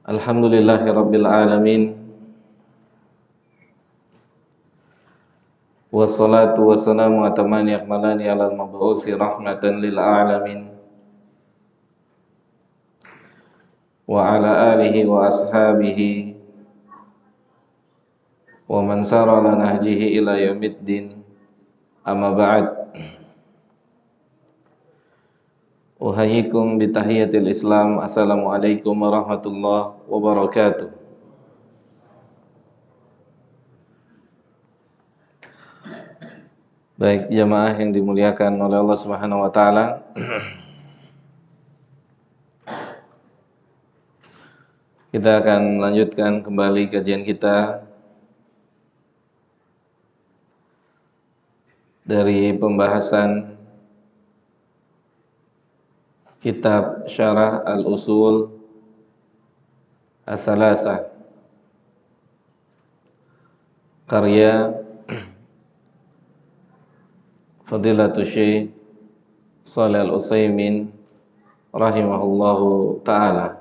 Alhamdulillahi Rabbil Alamin. Wassalatu wassalamu atamani akmalani ala al-mab'uthi rahmatan lil alamin. Wa ala alihi wa ashabihi wa man sara ala nahjihi ila yaumiddin. Amma ba'd. Uhayyikum bitahiyatil Islam. Assalamualaikum warahmatullahi wabarakatuh. Baik jamaah yang dimuliakan oleh Allah Subhanahu wa taala. Kita akan melanjutkan kembali kajian kita dari pembahasan kitab Syarah Al-Usul Ats-Tsalatsah karya Fadilatul Syekh Shalih Al-Utsaimin rahimahullahu ta'ala.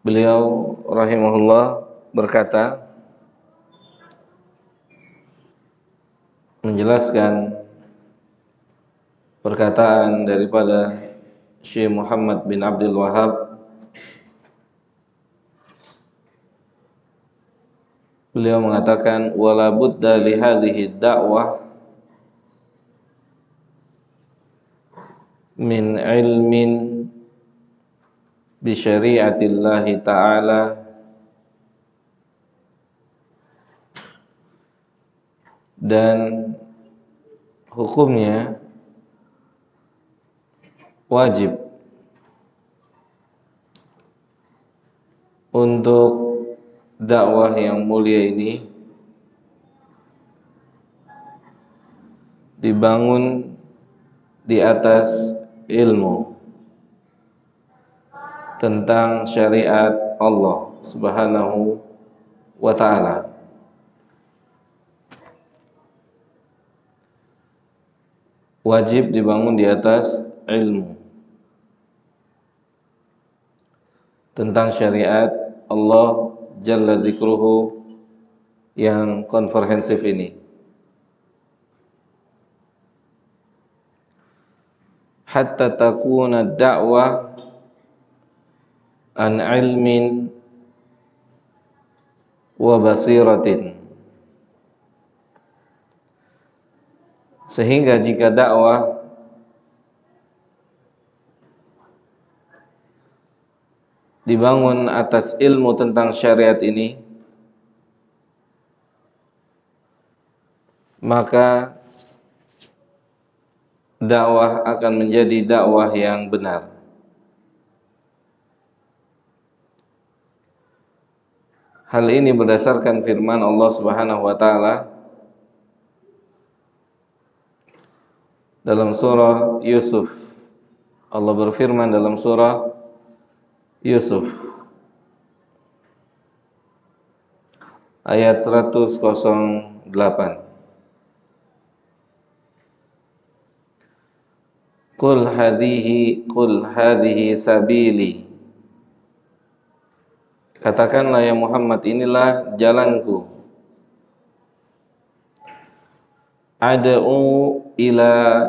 Beliau rahimahullah berkata, menjelaskan perkataan daripada Syekh Muhammad bin Abdul Wahhab. Beliau mengatakan, wala budda li hadhihi da'wah min ilmin bi syari'atillahi ta'ala dan hukumnya wajib untuk dakwah yang mulia ini dibangun di atas ilmu tentang syariat Allah Subhanahu wa ta'ala. Wajib dibangun di atas ilmu tentang syariat Allah Jalla Dzikruhu yang komprehensif ini. Hatta takuna da'wah an ilmin wa basiratin. Sehingga jika dakwah dibangun atas ilmu tentang syariat ini, maka dakwah akan menjadi dakwah yang benar. Hal ini berdasarkan firman Allah Subhanahu wa taala dalam surah Yusuf. Allah berfirman dalam surah Yusuf ayat 108. Qul hadhihi sabili. Katakanlah ya Muhammad, inilah jalanku. Ad'u ila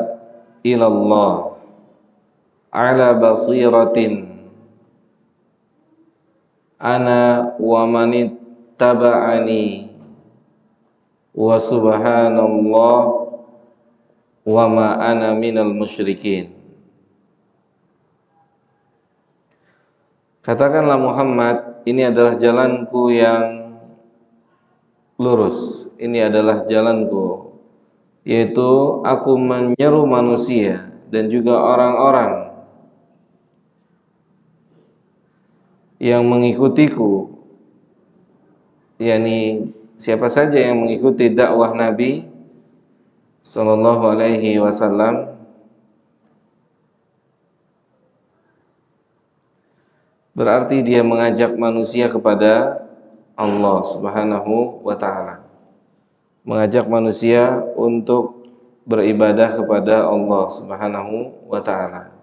Allah ala basiratin ana wa manittaba'ani wa subhanallah wa ma ana minal musyrikin. Katakanlah Muhammad, ini adalah jalanku yang lurus. Ini adalah jalanku, yaitu aku menyeru manusia dan juga orang-orang yang mengikutiku, yakni siapa saja yang mengikuti dakwah Nabi sallallahu alaihi wasallam, berarti dia mengajak manusia kepada Allah Subhanahu wa ta'ala, mengajak manusia untuk beribadah kepada Allah Subhanahu wa ta'ala.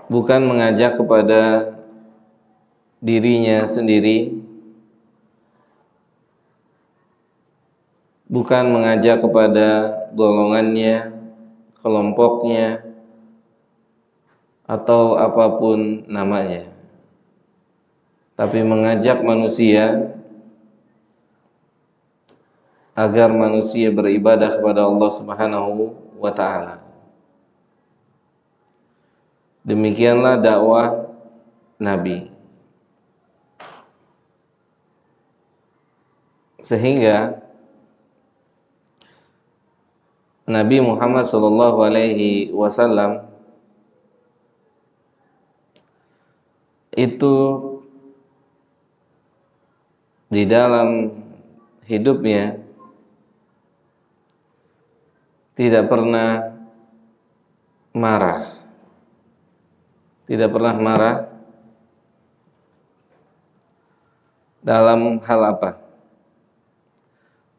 bukan mengajak kepada dirinya sendiri, bukan mengajak kepada golongannya, kelompoknya, atau apapun namanya, tapi mengajak manusia agar manusia beribadah kepada Allah Subhanahu wa ta'ala. Demikianlah dakwah Nabi. Sehingga Nabi Muhammad sallallahu alaihi wasallam itu di dalam hidupnya tidak pernah marah. Tidak pernah marah dalam hal apa?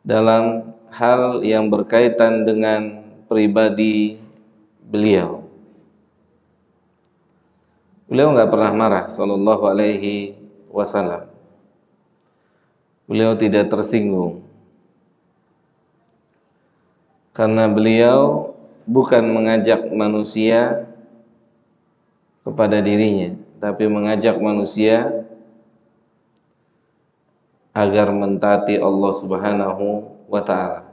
Dalam hal yang berkaitan dengan pribadi beliau. Beliau nggak pernah marah sallallahu alaihi wasallam. Beliau tidak tersinggung. Karena beliau bukan mengajak manusia kepada dirinya, tapi mengajak manusia agar mentaati Allah Subhanahu wa ta'ala.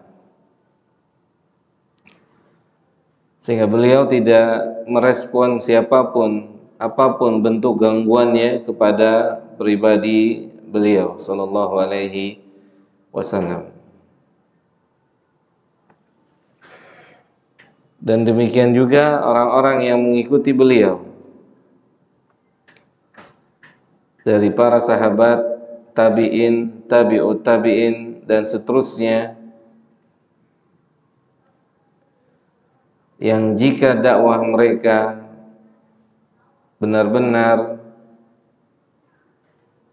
Sehingga beliau tidak merespon siapapun, apapun bentuk gangguannya kepada pribadi beliau sallallahu alaihi wasallam. Dan demikian juga orang-orang yang mengikuti beliau dari para sahabat, tabi'in, tabi'ut tabi'in, dan seterusnya, yang jika dakwah mereka benar-benar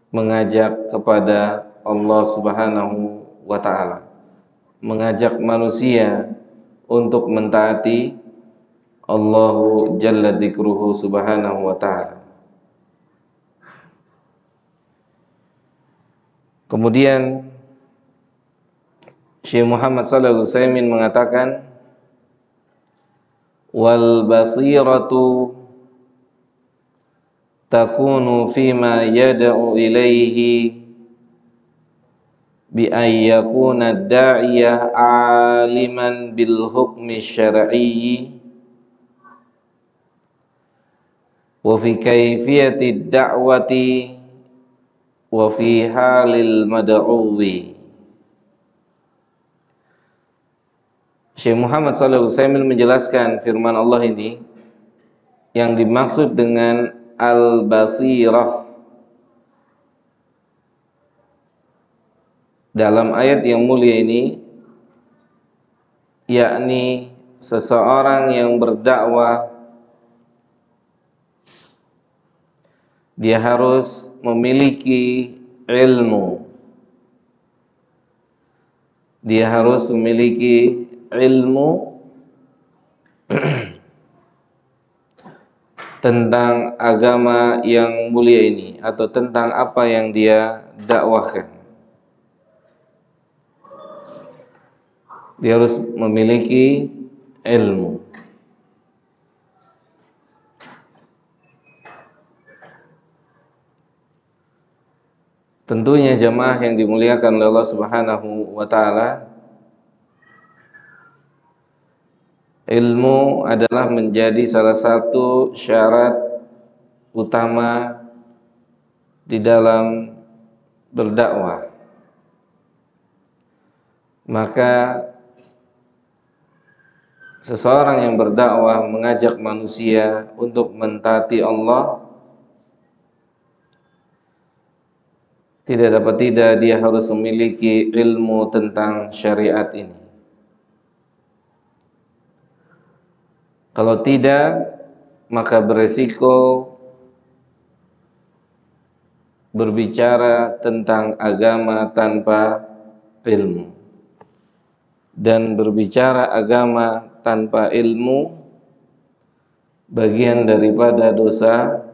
mengajak kepada Allah Subhanahu wa ta'ala, mengajak manusia untuk mentaati Allahu Jalla Dzikruhu Subhanahu wa ta'ala. Kemudian Syekh Muhammad Shalih Al-Utsaimin mengatakan, wal basiratu takunu fima yad'u ilaihi bi an yakuna ad-da'iyah aliman bil hukmi syar'i wa fi kayfiyati ad-da'wati wa fi halil mad'uwi. Syekh Muhammad Shalih Al-Utsaimin menjelaskan firman Allah ini, yang dimaksud dengan al-basirah dalam ayat yang mulia ini, yakni seseorang yang berdakwah dia harus memiliki ilmu. Dia harus memiliki ilmu tentang agama yang mulia ini, atau tentang apa yang dia dakwahkan. Dia harus memiliki ilmu. Tentunya jamaah yang dimuliakan oleh Allah Subhanahu wa ta'ala, ilmu adalah menjadi salah satu syarat utama di dalam berdakwah. Maka seseorang yang berdakwah mengajak manusia untuk mentaati Allah, tidak dapat tidak dia harus memiliki ilmu tentang syariat ini. Kalau tidak, maka beresiko berbicara tentang agama tanpa ilmu. Dan berbicara agama tanpa ilmu bagian daripada dosa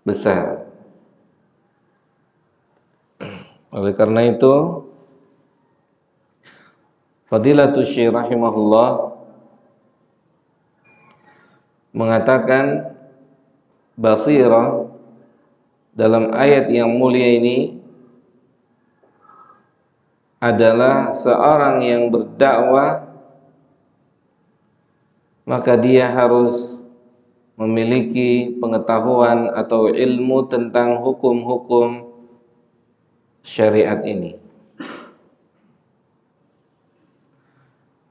besar. Oleh karena itu, Fadilatul Syekh rahimahullah mengatakan basirah dalam ayat yang mulia ini adalah seorang yang berdakwah, maka dia harus memiliki pengetahuan atau ilmu tentang hukum-hukum syariat ini.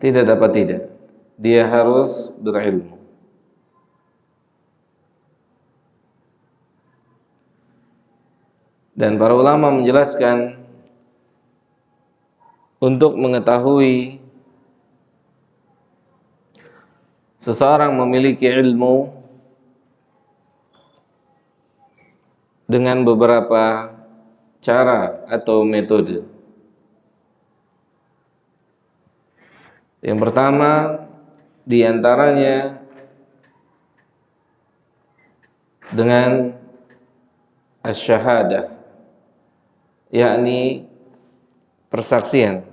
Tidak dapat tidak, dia harus berilmu. Dan para ulama menjelaskan untuk mengetahui seseorang memiliki ilmu dengan beberapa cara atau metode. Yang pertama di antaranya dengan asy-syahadah, yakni persaksian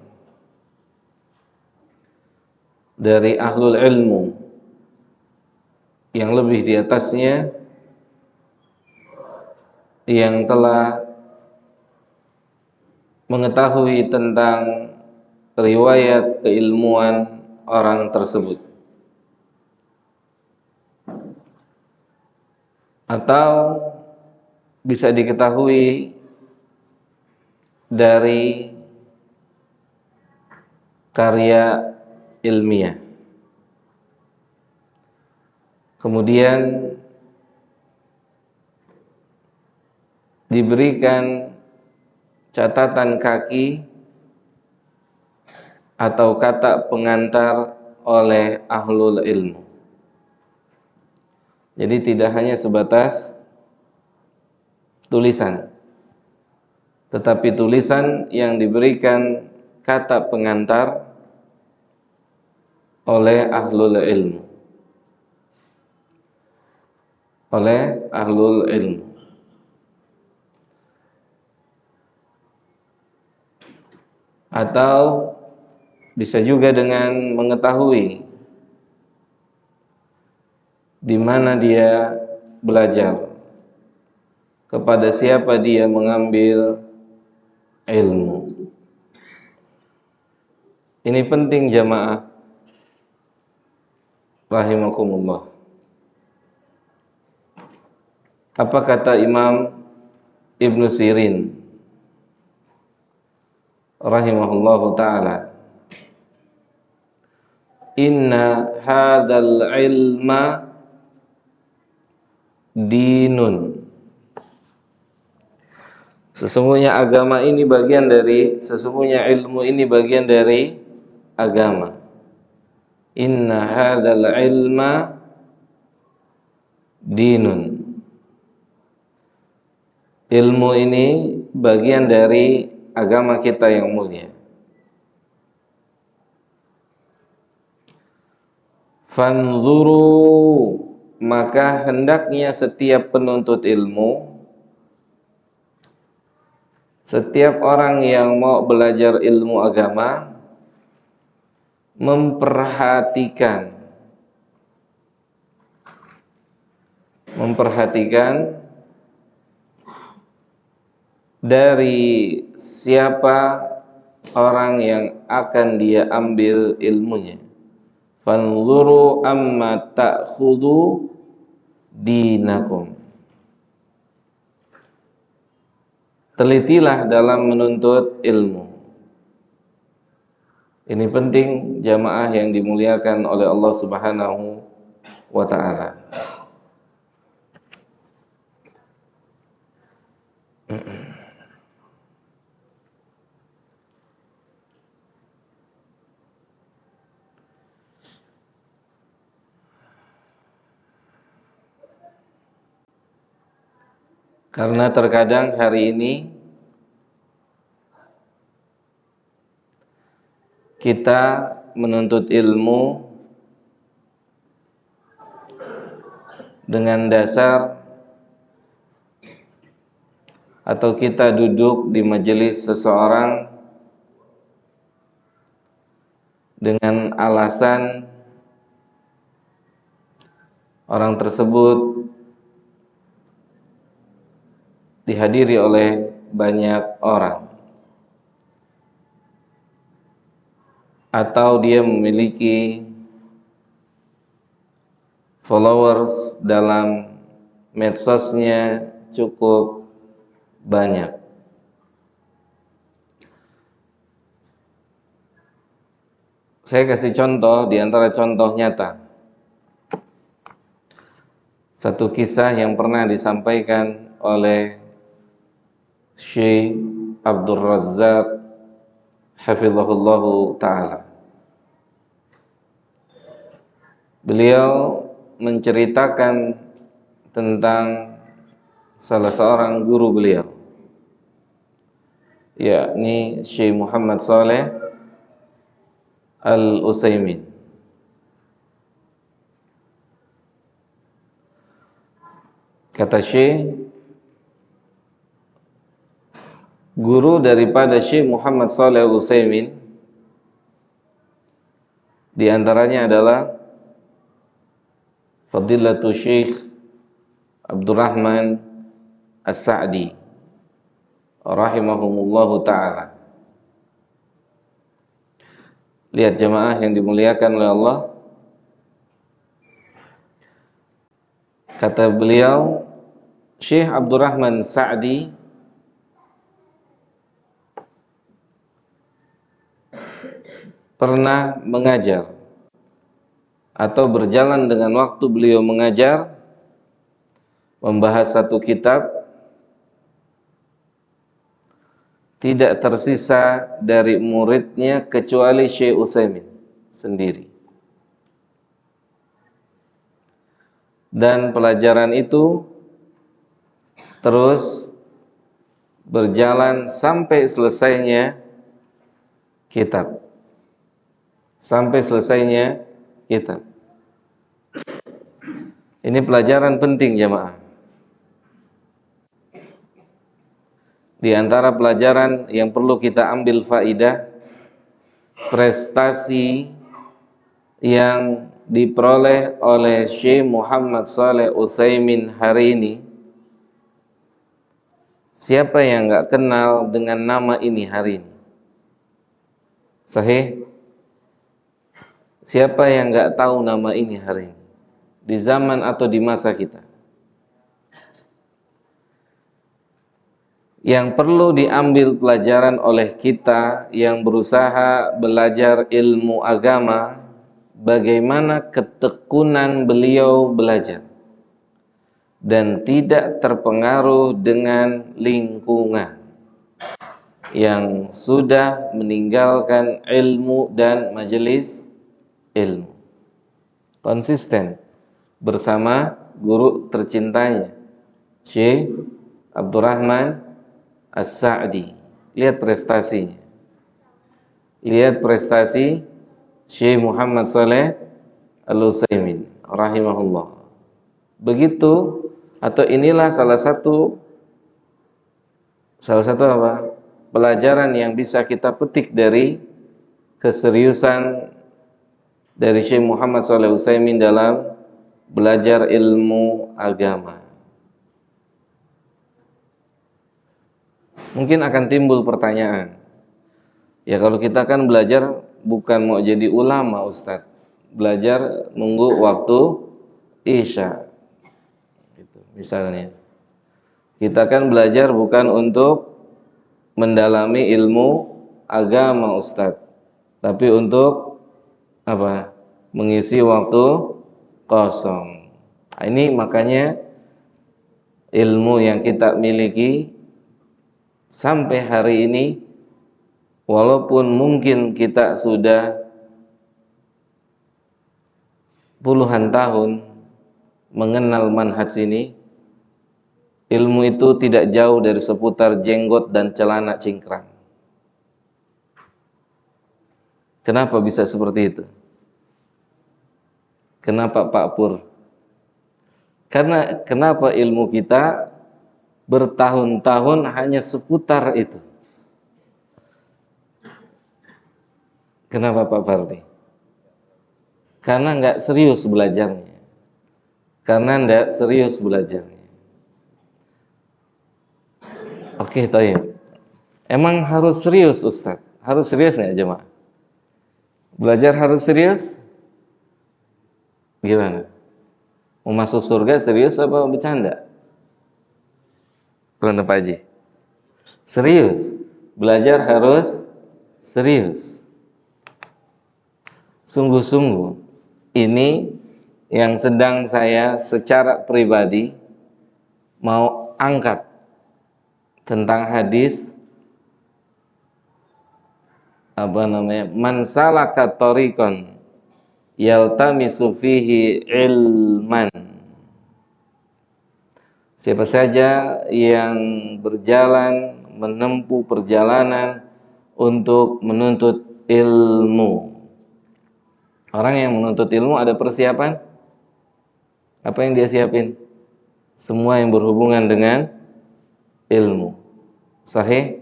dari ahlul ilmu yang lebih di atasnya, yang telah mengetahui tentang riwayat keilmuan orang tersebut, atau bisa diketahui dari karya ilmiah. Kemudian diberikan catatan kaki atau kata pengantar oleh ahlul ilmu. Jadi tidak hanya sebatas tulisan, tetapi tulisan yang diberikan kata pengantar oleh ahlul ilmu. Oleh ahlul ilmu. Atau bisa juga dengan mengetahui di mana dia belajar, kepada siapa dia mengambil ilmu. Ini penting jamaah rahimakumullah. Apa kata Imam Ibnu Sirin rahimahullahu ta'ala? Inna hadzal ilma dinun. Sesungguhnya agama ini bagian dari, sesungguhnya ilmu ini bagian dari agama. Inna hadzal ilma dinun. Ilmu ini bagian dari agama kita yang mulia. Fanzuru, maka hendaknya setiap penuntut ilmu, setiap orang yang mau belajar ilmu agama, memperhatikan dari siapa orang yang akan dia ambil ilmunya. Fanzuru amma ta'khudhu dinakum. Telitilah dalam menuntut ilmu. Ini penting jamaah yang dimuliakan oleh Allah Subhanahu wa ta'ala. Karena terkadang hari ini kita menuntut ilmu dengan dasar atau kita duduk di majelis seseorang dengan alasan orang tersebut dihadiri oleh banyak orang, atau dia memiliki followers dalam medsosnya cukup banyak. Saya kasih contoh di antara contoh nyata. Satu kisah yang pernah disampaikan oleh Syekh Abdul Razzaq hafizahullahu ta'ala. Beliau menceritakan tentang salah seorang guru beliau, yakni Syekh Muhammad Saleh Al-Utsaimin. Kata Syekh, guru daripada Syekh Muhammad Saleh Al-Utsaimin di antaranya adalah Fadilatul Syekh Abdurrahman As-Sa'di rahimahumullahu ta'ala. Lihat jemaah yang dimuliakan oleh Allah, kata beliau, Syekh Abdurrahman Sa'di pernah mengajar atau berjalan dengan waktu beliau mengajar, membahas satu kitab, tidak tersisa dari muridnya kecuali Syekh Utsaimin sendiri. Dan pelajaran itu terus berjalan sampai selesainya kitab. Sampai selesainya kitab. Ini pelajaran penting jemaah. Di antara pelajaran yang perlu kita ambil faidah, prestasi yang diperoleh oleh Syekh Muhammad Saleh Utsaimin hari ini. Siapa yang enggak kenal dengan nama ini hari ini? Sahih? Siapa yang enggak tahu nama ini hari ini? Di zaman atau di masa kita? Yang perlu diambil pelajaran oleh kita yang berusaha belajar ilmu agama, bagaimana ketekunan beliau belajar dan tidak terpengaruh dengan lingkungan yang sudah meninggalkan ilmu dan majelis ilmu. Konsisten bersama guru tercintanya Syekh Abdurrahman As-Sa'di. Lihat prestasinya. Lihat prestasi Syekh Muhammad Saleh Al-Utsaimin rahimahullah. Begitu, atau inilah salah satu apa? Pelajaran yang bisa kita petik dari keseriusan dari Syekh Muhammad Saleh Al-Utsaimin dalam belajar ilmu agama. Mungkin akan timbul pertanyaan, ya kalau kita kan belajar bukan mau jadi ulama Ustadz, belajar nunggu waktu Isya gitu, misalnya. Kita kan belajar bukan untuk mendalami ilmu agama Ustadz, tapi untuk apa? Mengisi waktu kosong. Nah, ini makanya ilmu yang kita miliki sampai hari ini, walaupun mungkin kita sudah puluhan tahun mengenal manhaj ini, ilmu itu tidak jauh dari seputar jenggot dan celana cingkrang. Kenapa bisa seperti itu? Kenapa Pak Pur? Karena kenapa ilmu kita bertahun-tahun hanya seputar itu? Kenapa Pak Fardi? Karena nggak serius belajarnya. Karena nggak serius belajarnya. Oke, tayyib. Emang harus serius Ustaz? Harus serius nggak jemaah? Belajar harus serius? Gimana? Mau masuk surga serius apa bercanda? Bukan Pak Haji? Serius. Belajar harus serius. Sungguh-sungguh. Ini yang sedang saya secara pribadi mau angkat tentang hadis man salaka tariqan yaltamisu fihi ilman. Siapa saja yang berjalan menempuh perjalanan untuk menuntut ilmu. Orang yang menuntut ilmu ada persiapan? Apa yang dia siapin? Semua yang berhubungan dengan ilmu. Sahih?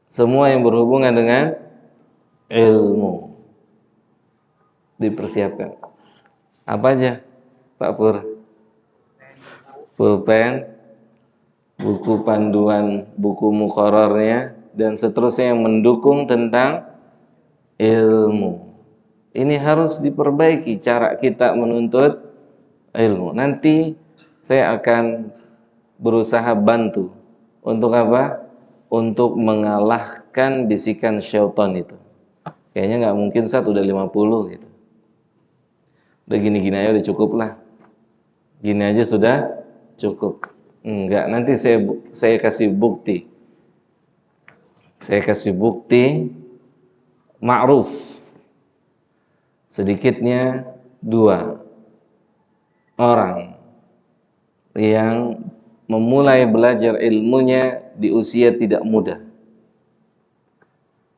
Semua yang berhubungan dengan ilmu dipersiapkan. Apa aja, Pak Pur? Pulpen, buku panduan, buku muqarrarnya, dan seterusnya yang mendukung tentang ilmu. Ini harus diperbaiki cara kita menuntut ilmu. Nanti saya akan berusaha bantu. Untuk apa? Untuk mengalahkan bisikan syaitan itu. Kayaknya nggak mungkin Ustaz udah 50 gitu. Udah gini-gini aja udah cukup lah. Gini aja sudah cukup. Enggak, nanti saya kasih bukti. Saya kasih bukti ma'ruf. Sedikitnya 2 orang yang memulai belajar ilmunya di usia tidak muda.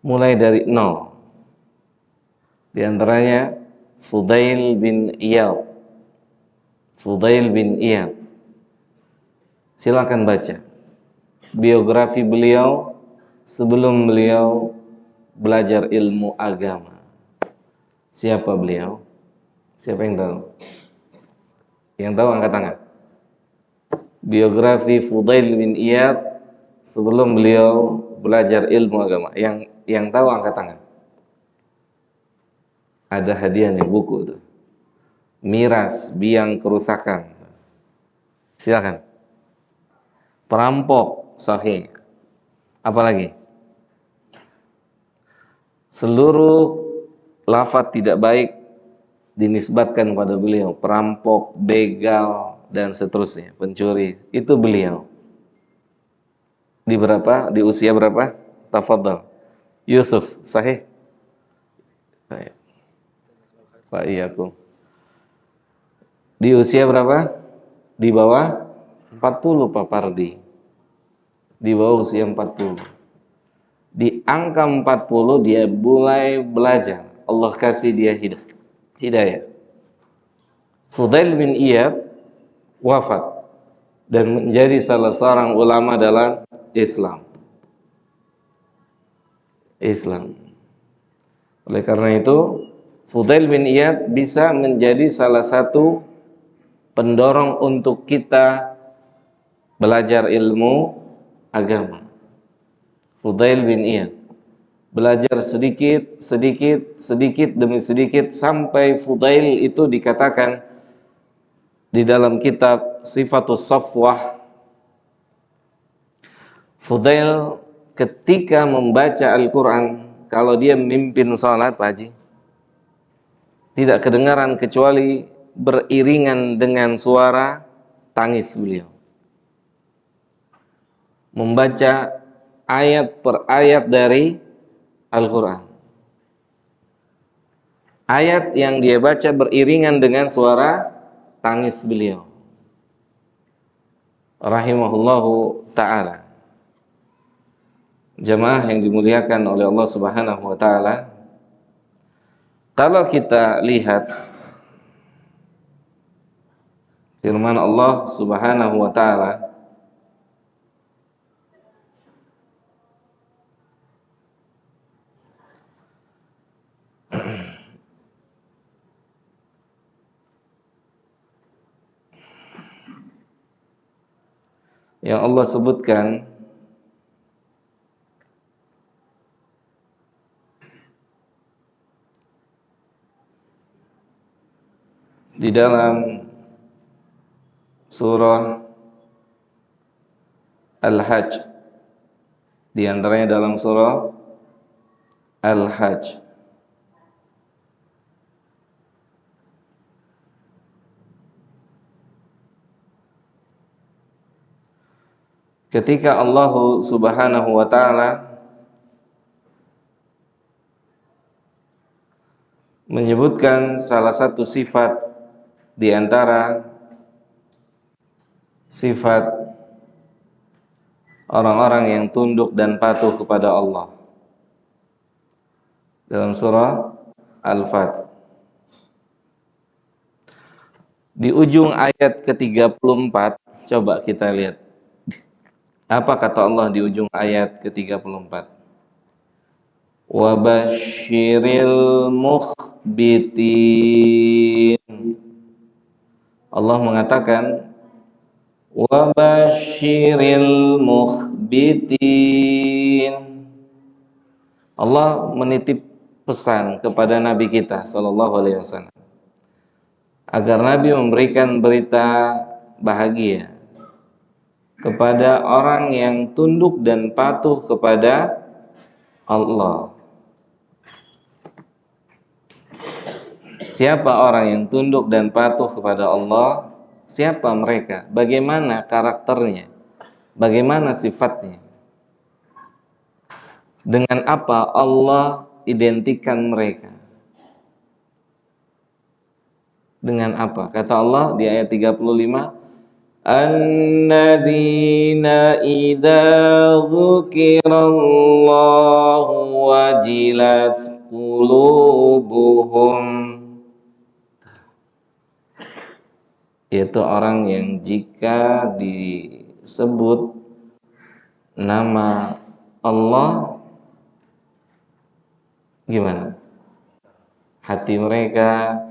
Mulai dari 0. Di antaranya Fudail bin Iyad. Fudail bin Iyad. Silakan baca biografi beliau sebelum beliau belajar ilmu agama. Siapa beliau? Siapa yang tahu? Yang tahu angkat tangan. Biografi Fudail bin Iyad sebelum beliau belajar ilmu agama. Yang tahu angkat tangan. Ada hadiahnya buku itu. Miras biang kerusakan. Silakan. Perampok sahih. Apalagi? Seluruh lafaz tidak baik dinisbatkan pada beliau. Perampok, begal, dan seterusnya. Pencuri. Itu beliau. Di berapa? Di usia berapa? Tafadhal. Yusuf, sahih? Sahih. Pak Iyakum. Di usia berapa? Di bawah 40 Pak Pardi. Di bawah usia 40. Di angka 40 dia mulai belajar. Allah kasih dia hidayah. Fudail bin Iyad wafat dan menjadi salah seorang ulama dalam Islam. Oleh karena itu, Fudail bin Iyad bisa menjadi salah satu pendorong untuk kita belajar ilmu agama. Fudail bin Iyad belajar sedikit demi sedikit sampai Fudail itu dikatakan di dalam kitab Sifatus Safwah, Fudail ketika membaca Al-Quran, kalau dia memimpin salat, Pak Haji, tidak kedengaran kecuali beriringan dengan suara tangis beliau. Membaca ayat per ayat dari Al-Quran. Ayat yang dia baca beriringan dengan suara tangis beliau. Rahimahullahu ta'ala. Jamaah yang dimuliakan oleh Allah Subhanahu wa ta'ala, kalau kita lihat firman Allah Subhanahu wa taala, yang Allah sebutkan di dalam surah Al-Hajj, di antaranya dalam surah Al-Hajj. Ketika Allah Subhanahu wa taala menyebutkan salah satu sifat di antara sifat orang-orang yang tunduk dan patuh kepada Allah dalam surah Al-Fath. Di ujung ayat ke-34, coba kita lihat. Apa kata Allah di ujung ayat ke-34? Wa basyiril mukhbitin. Allah mengatakan wa basyiril mukhbitin. Allah menitip pesan kepada Nabi kita sallallahu alaihi wasallam agar Nabi memberikan berita bahagia kepada orang yang tunduk dan patuh kepada Allah. Siapa orang yang tunduk dan patuh kepada Allah? Siapa mereka? Bagaimana karakternya? Bagaimana sifatnya? Dengan apa Allah identikan mereka? Dengan apa? Kata Allah di ayat 35, An-nadina idza dzukirallahu wajilat qulubuhum. Yaitu orang yang jika disebut nama Allah, gimana? Hati mereka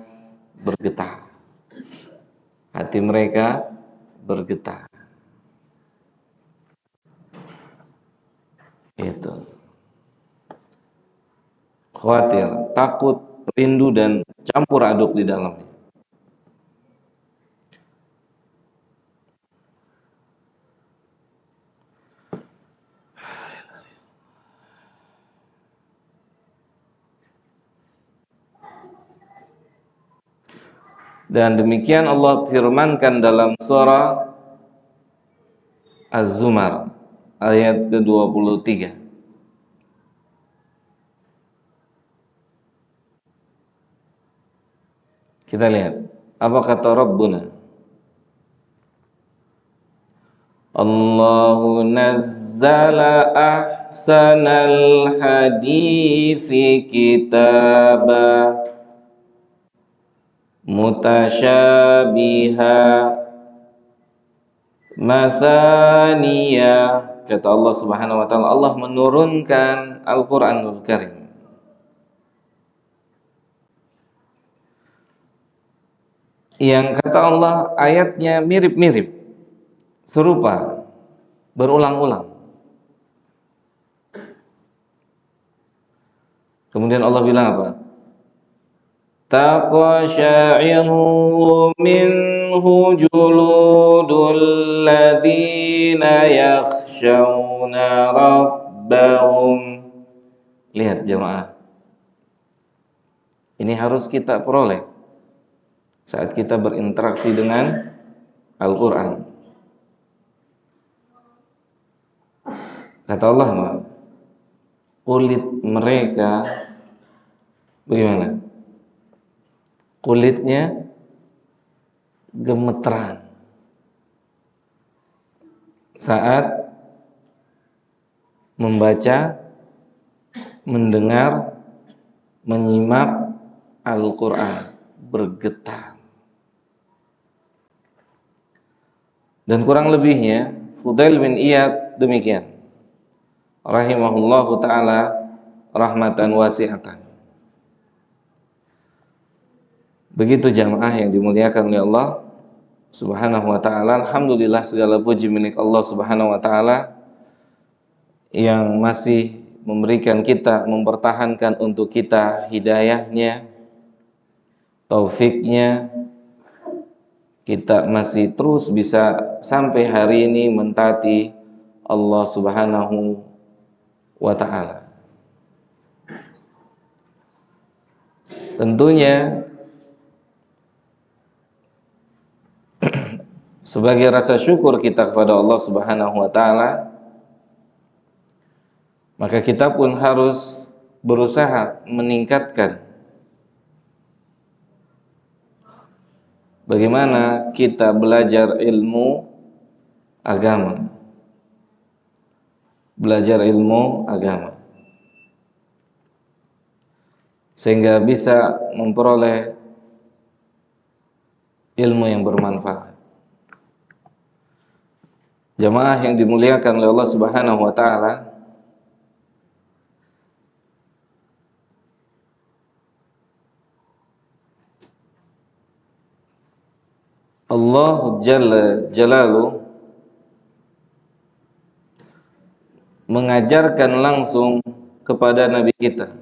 bergetar. Hati mereka bergetar. Itu. Khawatir, takut, rindu dan campur aduk di dalamnya. Dan demikian Allah firmankan dalam surah Az-Zumar ayat ke-23. Kita lihat apa kata Rabbuna. Allahu nazzala ahsanal hadisi kitaba mutasyabiha mathaniya. Kata Allah Subhanahu wa taala, Allah menurunkan Al-Qur'anul Karim yang kata Allah ayatnya mirip-mirip, serupa, berulang-ulang. Kemudian Allah bilang apa? Taqasha'iru minhu juludul ladzina yakhshawna rabbahum. Lihat jemaah, ini harus kita peroleh saat kita berinteraksi dengan Al-Quran. Kata Allah, kulit mereka bagaimana? Kulitnya gemeteran saat membaca, mendengar, menyimak Al-Quran, bergetar. Dan kurang lebihnya Fudail bin Iyad demikian, rahimahullahu ta'ala rahmatan wasi'atan. Begitu jamaah yang dimuliakan oleh Allah subhanahu wa ta'ala. Alhamdulillah, segala puji milik Allah subhanahu wa ta'ala yang masih memberikan kita, mempertahankan untuk kita hidayahnya, taufiknya. Kita masih terus bisa sampai hari ini mentaati Allah subhanahu wa ta'ala. Tentunya sebagai rasa syukur kita kepada Allah subhanahu wa ta'ala, maka kita pun harus berusaha meningkatkan bagaimana kita belajar ilmu agama. Belajar ilmu agama sehingga bisa memperoleh ilmu yang bermanfaat. Jamaah yang dimuliakan oleh Allah subhanahu wa ta'ala, Allah Jalla Jalaluh mengajarkan langsung kepada Nabi kita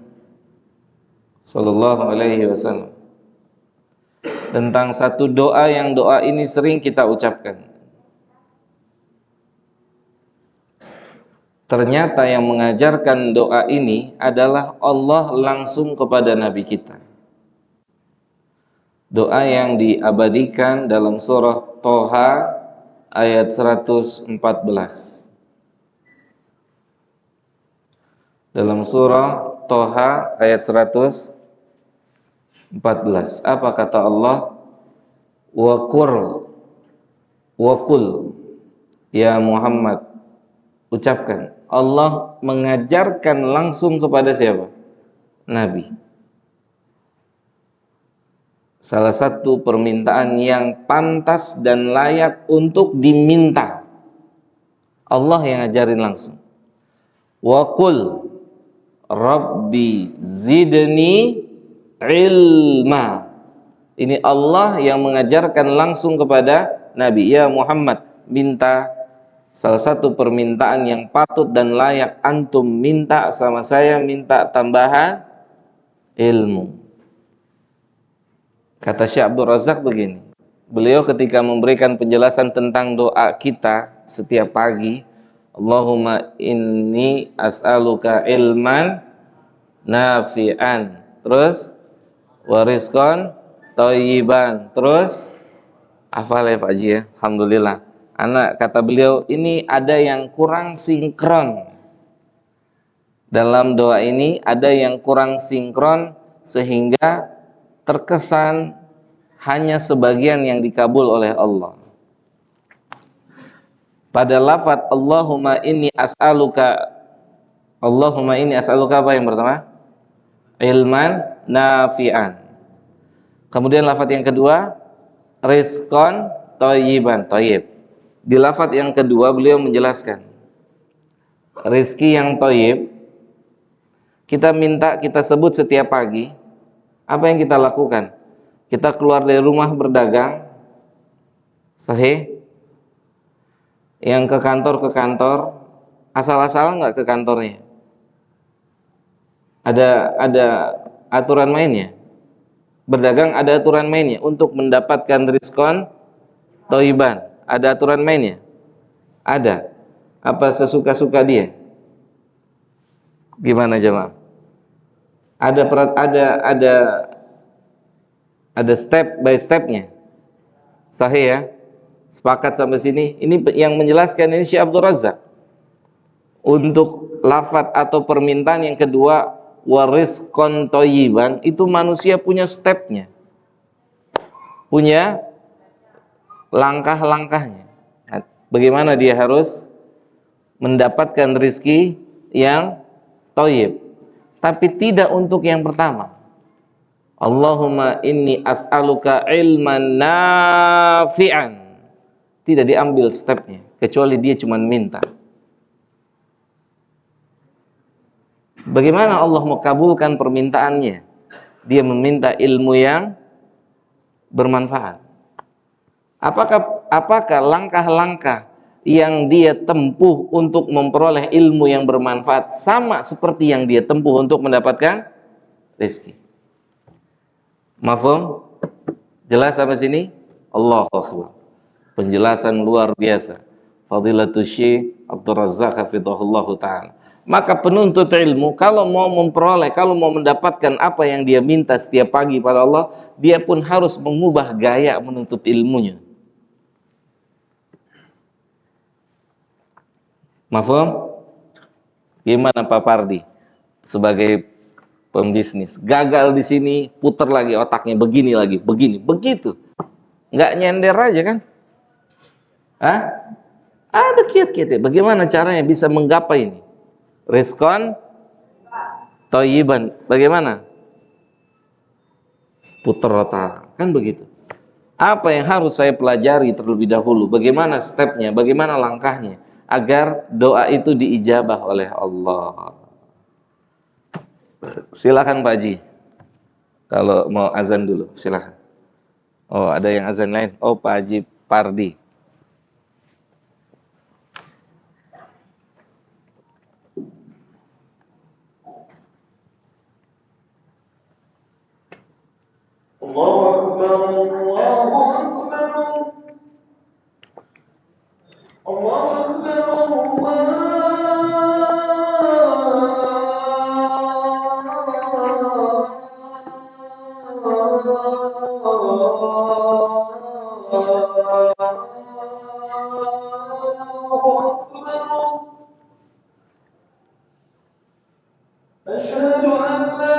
Sallallahu Alaihi Wasallam tentang satu doa yang doa ini sering kita ucapkan. Ternyata yang mengajarkan doa ini adalah Allah langsung kepada Nabi kita. Doa yang diabadikan dalam surah Toha ayat 114. Dalam surah Toha ayat 114, apa kata Allah? Wakul ya Muhammad, ucapkan. Allah mengajarkan langsung kepada siapa? Nabi. Salah satu permintaan yang pantas dan layak untuk diminta, Allah yang ngajarin langsung. Wakul Rabbi zidni ilma. Ini Allah yang mengajarkan langsung kepada Nabi, ya Muhammad, minta salah satu permintaan yang patut dan layak antum minta sama saya, minta tambahan ilmu. Kata Syekh Abdul Razak begini, beliau ketika memberikan penjelasan tentang doa kita setiap pagi, Allahumma inni as'aluka ilman nafi'an, terus warizqan thayyiban, terus hafal ya Pak Haji ya, alhamdulillah. Anak, kata beliau, ini ada yang kurang sinkron dalam doa ini, ada yang kurang sinkron sehingga terkesan hanya sebagian yang dikabul oleh Allah. Pada lafaz Allahumma inni as'aluka apa yang pertama? Ilman nafi'an. Kemudian lafaz yang kedua, rizqan thayyiban, thayyib. Di lafaz yang kedua beliau menjelaskan, rizki yang thayyib kita minta, kita sebut setiap pagi. Apa yang kita lakukan? Kita keluar dari rumah berdagang, sahih. Yang ke kantor, asal-asalan nggak ke kantornya? Ada aturan mainnya. Berdagang ada aturan mainnya. Untuk mendapatkan rizqan thayyiban, ada aturan mainnya? Ada. Apa sesuka-suka dia? Gimana jemaah? Ada step by stepnya. Sahih ya? Sepakat sampai sini? Ini yang menjelaskan ini Syekh Abdul Razak. Untuk lafaz atau permintaan yang kedua, warizqan thayyiban, itu manusia punya stepnya, punya langkah-langkahnya. Nah, bagaimana dia harus mendapatkan rizki yang thayyib. Tapi tidak untuk yang pertama. Allahumma inni as'aluka ilman nafi'an. tidak diambil stepnya, kecuali dia cuma minta. Bagaimana Allah mau kabulkan permintaannya? Dia meminta ilmu yang bermanfaat. Apakah langkah-langkah yang dia tempuh untuk memperoleh ilmu yang bermanfaat sama seperti yang dia tempuh untuk mendapatkan rezeki? Mafhum? Jelas sampai sini? Allahu Akbar. Penjelasan luar biasa. Fadilatul Syekh Abdul Razzaq hafizahullahu taala. Maka penuntut ilmu kalau mau memperoleh, kalau mau mendapatkan apa yang dia minta setiap pagi pada Allah, dia pun harus mengubah gaya menuntut ilmunya. Mafhum? Gimana Pak Pardi sebagai pembisnis? Gagal di sini, putar lagi otaknya, begini lagi, begini, begitu. Nggak nyender aja kan? Hah? Ada kiat-kiat ya. Bagaimana caranya bisa menggapai ini? Rizqan thayyiban. Bagaimana? Putar otak. Kan begitu. Apa yang harus saya pelajari terlebih dahulu? Bagaimana stepnya? Bagaimana langkahnya? Agar doa itu diijabah oleh Allah. Silakan Pak Haji. Kalau mau azan dulu, silakan. Oh, ada yang azan lain. Oh, Pak Haji Pardi. Allahu Akbar, Allahu Akbar, Allahu Akbar, أشهد أن لا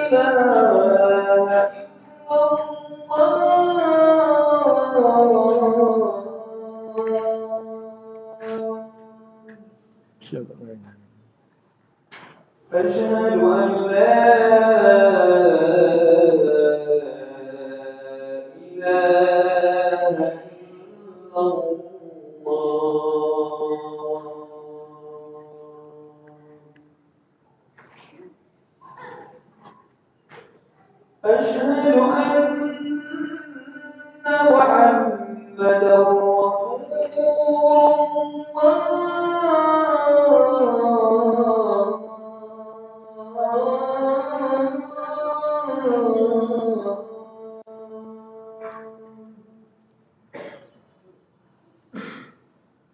إله إلا الله أشهد أن لا إله إلا الله أشهد أن محمدا رسول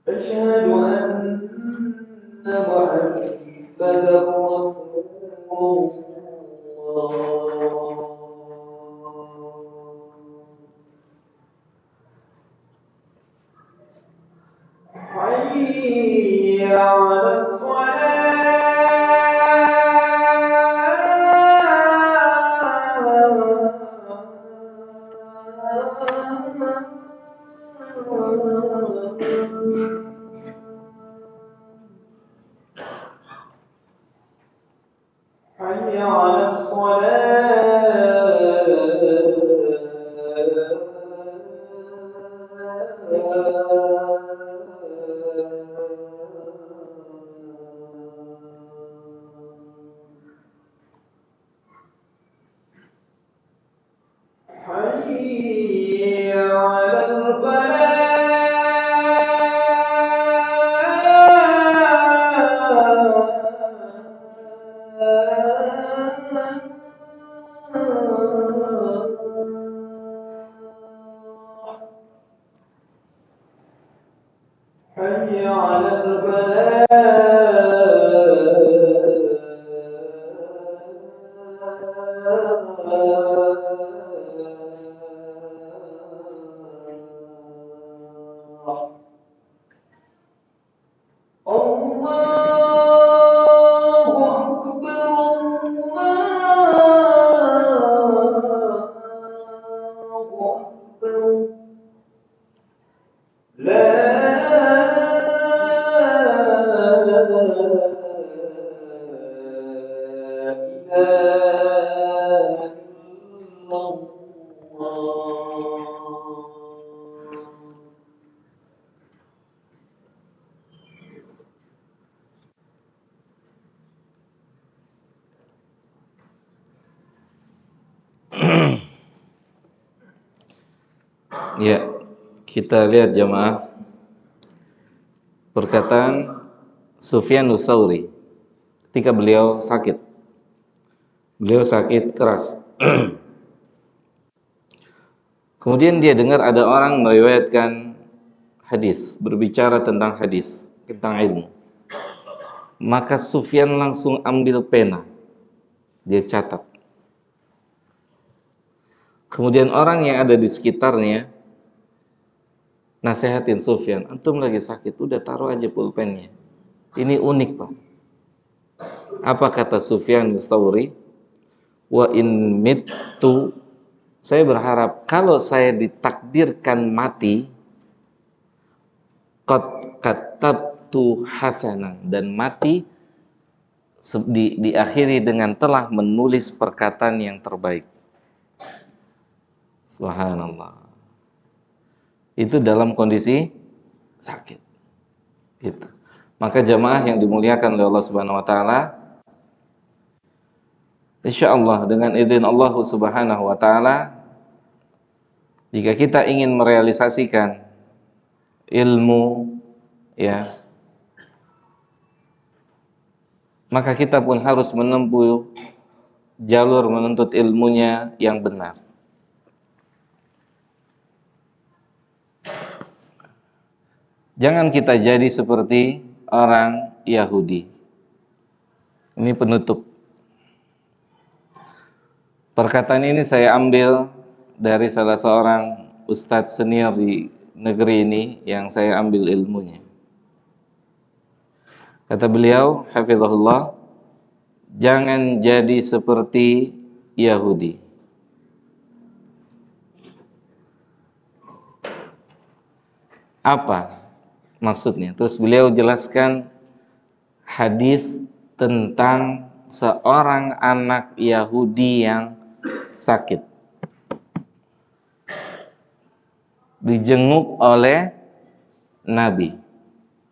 أشهد أن محمدا رسول الله حي على الصلاة حي على الصلاة حي على الفلاح حي على الفلاح الله أكبر الله أكبر لا إله إلا الله Ya, kita lihat jamaah perkataan Sufyan Tsauri ketika beliau sakit. Beliau sakit keras. Kemudian dia dengar ada orang meriwayatkan hadis, berbicara tentang hadis, tentang ilmu. Maka Sufyan langsung ambil pena, dia catat. Kemudian orang yang ada di sekitarnya nasihatin Sufyan, antum lagi sakit, udah taruh aja pulpennya. Ini unik, Pak. Apa kata Sufyan Tsauri? Wa in mittu, saya berharap kalau saya ditakdirkan mati, qad katabtu hasanan, dan mati diakhiri dengan telah menulis perkataan yang terbaik. Subhanallah. Itu dalam kondisi sakit. Gitu. Maka jamaah yang dimuliakan oleh Allah Subhanahu wa taala, insyaallah dengan izin Allah Subhanahu wa taala, jika kita ingin merealisasikan ilmu, ya, maka kita pun harus menempuh jalur menuntut ilmunya yang benar. Jangan kita jadi seperti orang Yahudi. Ini penutup. Perkataan ini saya ambil dari salah seorang ustadz senior di negeri ini yang saya ambil ilmunya. Kata beliau, hafizahullah, jangan jadi seperti Yahudi. Apa maksudnya? Terus beliau jelaskan hadis tentang seorang anak Yahudi yang sakit, dijenguk oleh Nabi.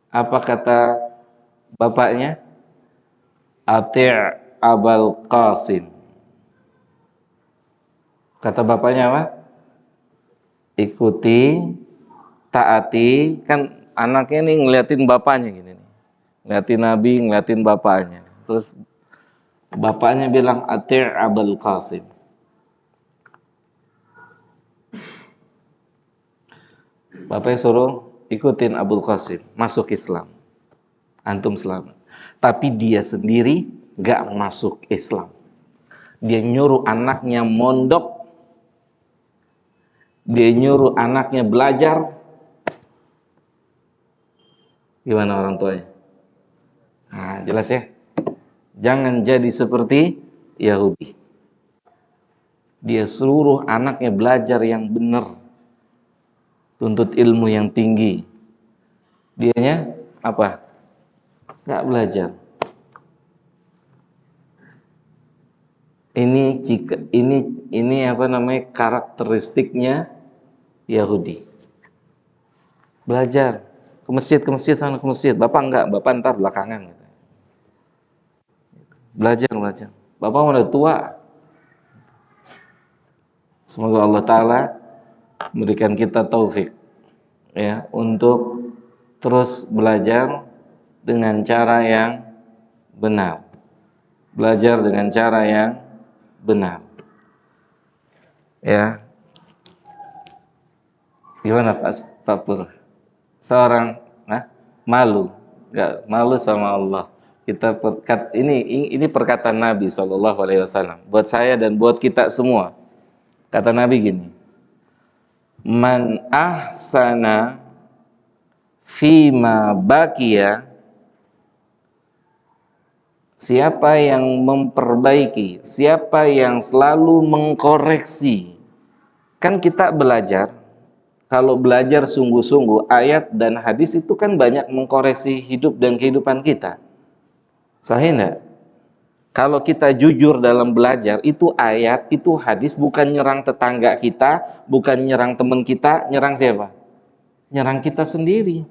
Apa kata bapaknya? Ati' Abul Qasim. Kata bapaknya apa? Ikuti, taati. Kan anaknya nih ngeliatin bapaknya gini nih. Ngeliatin Nabi, ngeliatin bapaknya. Terus bapaknya bilang Ati' Abul Qasim. Bapaknya suruh ikutin Abul Qasim, masuk Islam. Antum selamat. Tapi dia sendiri gak masuk Islam. Dia nyuruh anaknya mondok. Dia nyuruh anaknya belajar. Gimana orang tuanya? Nah, jelas ya. Jangan jadi seperti Yahudi. Dia suruh anaknya belajar yang benar. Tuntut ilmu yang tinggi. Dianya apa? Gak belajar. Ini apa namanya, karakteristiknya Yahudi. Belajar ke masjid sana ke masjid. Bapak enggak, bapak ntar belakangan. Gitu. Belajar. Bapak udah tua. Semoga Allah Ta'ala memberikan kita taufik, ya, untuk terus belajar dengan cara yang benar. Belajar dengan cara yang benar. Ya. Gimana Pak Pur? Seorang malu, enggak malu sama Allah. Ini perkataan Nabi SAW buat saya dan buat kita semua. Kata Nabi gini, man ahsana fima baqiya, siapa yang memperbaiki, siapa yang selalu mengkoreksi. Kan kita belajar, kalau belajar sungguh-sungguh, ayat dan hadis itu kan banyak mengkoreksi hidup dan kehidupan kita. Sahih enggak? Kalau kita jujur dalam belajar, itu ayat, itu hadis bukan nyerang tetangga kita, bukan nyerang teman kita, nyerang siapa? Nyerang kita sendiri.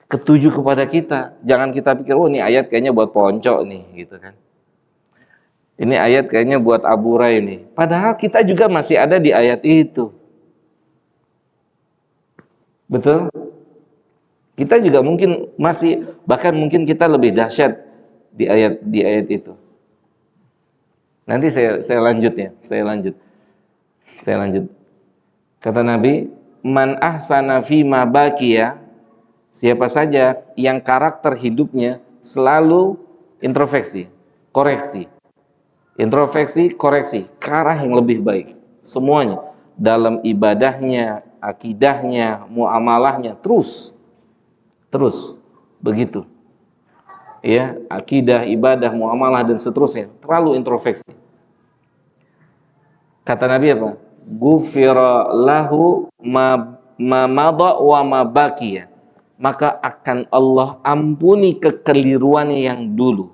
Ketuju kepada kita. Jangan kita pikir, oh ini ayat kayaknya buat ponco nih, gitu kan. Ini ayat kayaknya buat Abu Rai nih. Padahal kita juga masih ada di ayat itu. Betul? Kita juga mungkin bahkan mungkin kita lebih dahsyat di ayat itu. Nanti saya lanjut ya, saya lanjut. Kata Nabi, man ahsana fi ma baqiya, siapa saja yang karakter hidupnya selalu introspeksi, koreksi. Introspeksi, koreksi ke arah yang lebih baik. Semuanya dalam ibadahnya, akidahnya, muamalahnya terus begitu. Ya, akidah, ibadah, muamalah dan seterusnya terlalu introspeksi. Kata Nabi apa? Ghufira lahu ma madha wa ma baqiya. Maka akan Allah ampuni kekeliruannya yang dulu.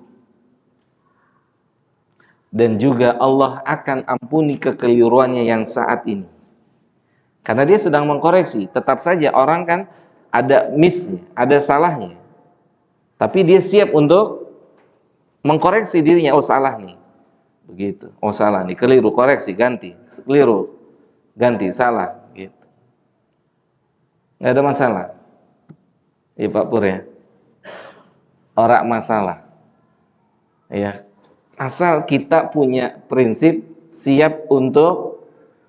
Dan juga Allah akan ampuni kekeliruannya yang saat ini. Karena dia sedang mengkoreksi. Tetap saja orang kan ada missnya, ada salahnya. Tapi dia siap untuk mengkoreksi dirinya. Oh salah nih. Begitu. Oh salah nih, keliru, koreksi, ganti. Keliru, ganti, salah. Gitu. Nggak ada masalah. Ya Pak Pur ya. Ora masalah. Ya. Asal kita punya prinsip siap untuk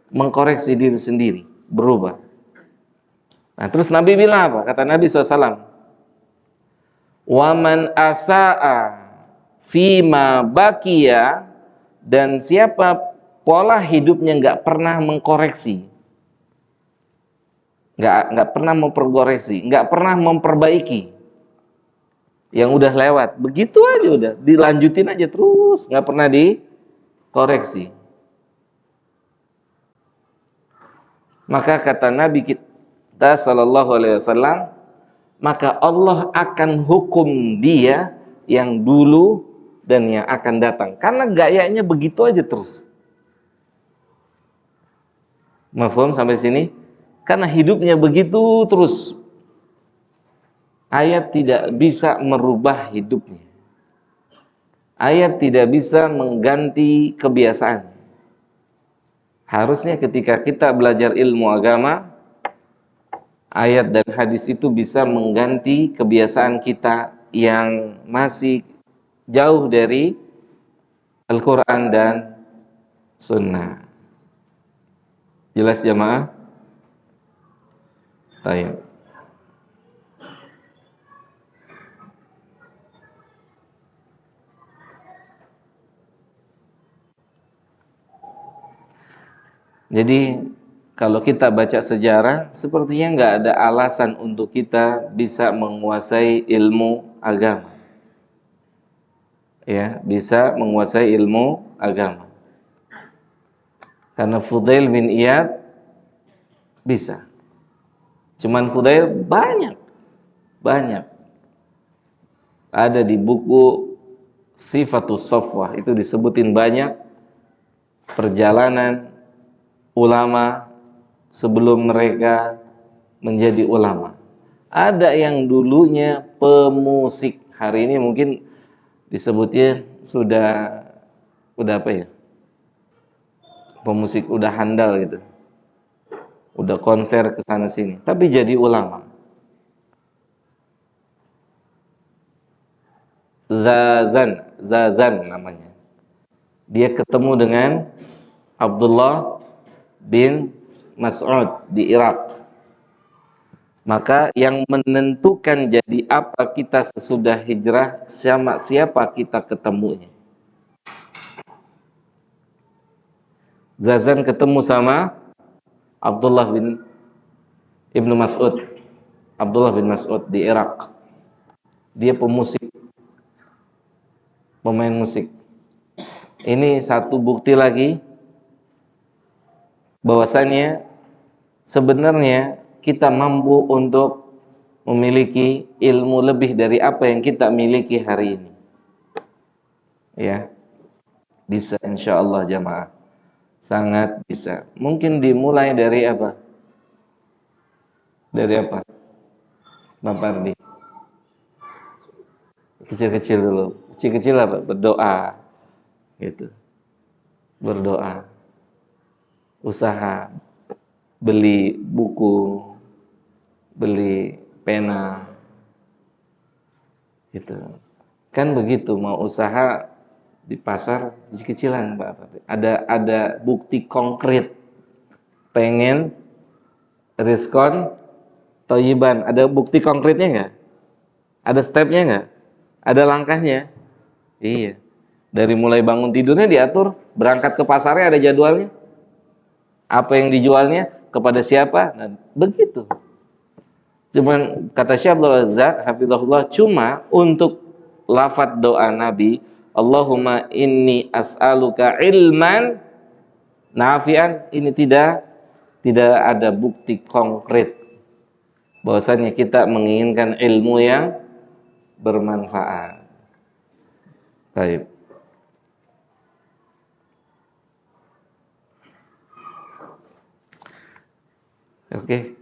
mengkoreksi diri sendiri, berubah. Nah, terus Nabi bilang apa? Kata Nabi SAW, waman asa'a fima baqiya, dan siapa pola hidupnya nggak pernah mengkoreksi, nggak pernah memperkoreksi, nggak pernah memperbaiki yang udah lewat, begitu aja udah dilanjutin aja terus, nggak pernah dikoreksi. Maka kata Nabi kita Sallallahu Alaihi Wasallam, maka Allah akan hukum dia yang dulu dan yang akan datang, karena gayanya begitu aja terus. Mafhum sampai sini? Karena hidupnya begitu terus. Ayat tidak bisa merubah hidupnya. Ayat tidak bisa mengganti kebiasaan. Harusnya ketika kita belajar ilmu agama, ayat dan hadis itu bisa mengganti kebiasaan kita yang masih jauh dari Al-Quran dan Sunnah. Jelas jamaah? Baik. Jadi kalau kita baca sejarah, sepertinya nggak ada alasan untuk kita bisa menguasai ilmu agama. Ya, bisa menguasai ilmu agama. Karena Fudail bin Iyad bisa. Cuman Fudail banyak. Ada di buku Sifatus Safwah, itu disebutin banyak perjalanan ulama sebelum mereka menjadi ulama. Ada yang dulunya pemusik, hari ini mungkin disebutnya sudah apa ya? Pemusik udah handal gitu. Udah konser ke sana sini, tapi jadi ulama. Zazan namanya. Dia ketemu dengan Abdullah bin Mas'ud di Irak. Maka yang menentukan jadi apa kita sesudah hijrah, sama siapa kita ketemunya. Zazan ketemu sama Abdullah bin Ibnu Mas'ud. Abdullah bin Mas'ud di Irak. Dia pemusik, pemain musik. Ini satu bukti lagi bahwasannya sebenarnya kita mampu untuk memiliki ilmu lebih dari apa yang kita miliki hari ini. Ya, bisa insyaallah jamaah. Sangat bisa. Mungkin dimulai dari apa? Dari apa? Bapak Ardi. Kecil-kecil dulu. Kecil-kecil apa? Berdoa. Gitu. Berdoa. Usaha. Beli buku. beli pena, gitu. Kan begitu, mau usaha di pasar kecil-kecilan Pak. Ada bukti konkret pengen riskon toyiban, ada bukti konkretnya nggak? Ada stepnya nggak? Ada langkahnya? Iya. Dari mulai bangun tidurnya diatur, berangkat ke pasarnya ada jadwalnya. Apa yang dijualnya, kepada siapa? Nah, begitu. Cuman kata Syekh Abdul Razak hafizahullah, cuma untuk lafadz doa Nabi, Allahumma inni as'aluka ilman nafi'an, ini tidak ada bukti konkret bahwasanya kita menginginkan ilmu yang bermanfaat. Baik. Oke.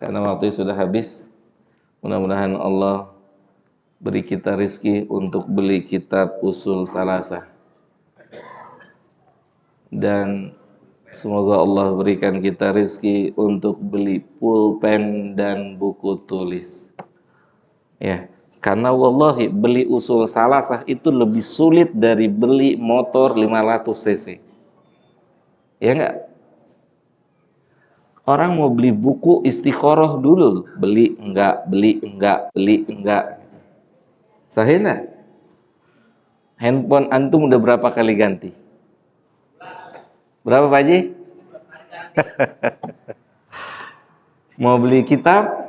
Karena waktu sudah habis, mudah-mudahan Allah beri kita rizki untuk beli kitab Usul Salasah, dan semoga Allah berikan kita rizki untuk beli pulpen dan buku tulis. Ya, karena wallahi beli Usul Salasah itu lebih sulit dari beli motor 500 cc. Ya enggak? Orang mau beli buku Istiqoroh dulu, beli enggak. Sahih enggak? Handphone antum udah berapa kali ganti? Berapa Pak Haji? Mau beli kitab?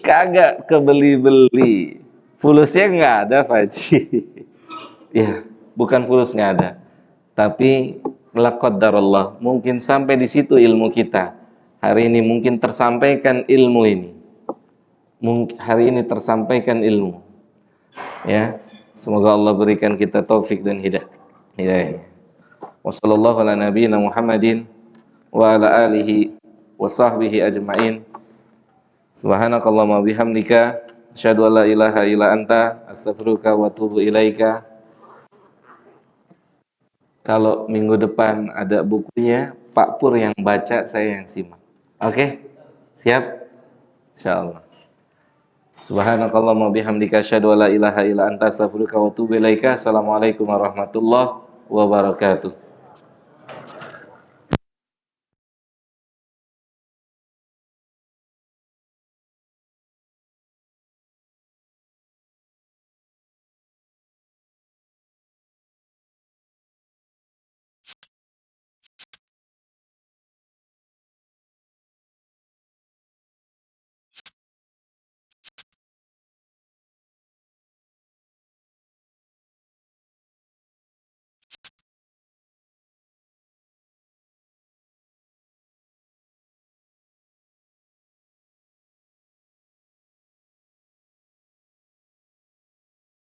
Kagak kebeli-beli. Fulusnya enggak ada Pak Haji. Ya, bukan fulus enggak ada. Tapi laqaddarallah, mungkin sampai di situ ilmu kita. Hari ini mungkin tersampaikan ilmu ini. Hari ini tersampaikan ilmu. Ya, semoga Allah berikan kita taufik dan hidayah. Wassallallahu ala nabiyyina Muhammadin wa ala alihi wa sahbihi ajma'in. Subhanakallahumma bihamdika asyhadu an la ilaha illa anta astaghfiruka wa atubu ilaika. Kalau minggu depan ada bukunya, Pak Pur yang baca, saya yang simak. Oke? Siap? Insyaallah. Subhanakallahumma bihamdika asyhadu an la ilaha illa anta astaghfiruka wa atubu ilaika. Assalamualaikum warahmatullahi wabarakatuh.